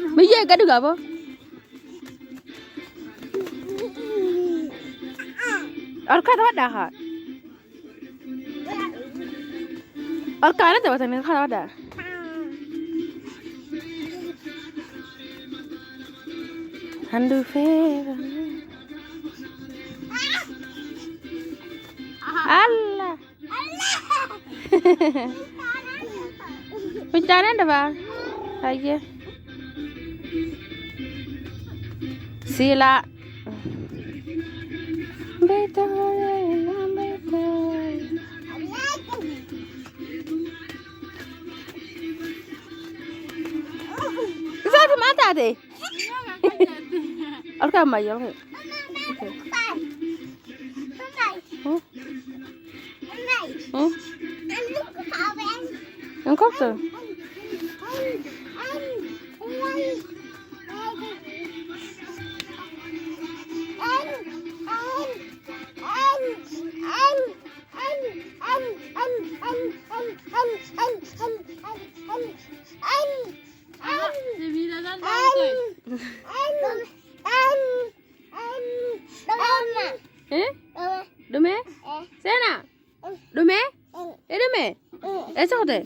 mấy giờ cái được gặp không ở cái đó đã hả ở cái đó thì bạn thấy cái đó đã hắn đưa phê Allah bencana ada bang aja sila betul Sao mata deh? Alka maya loh. Yang kau tu? Dome? Sana? Dome? Dome? Esa kau deh?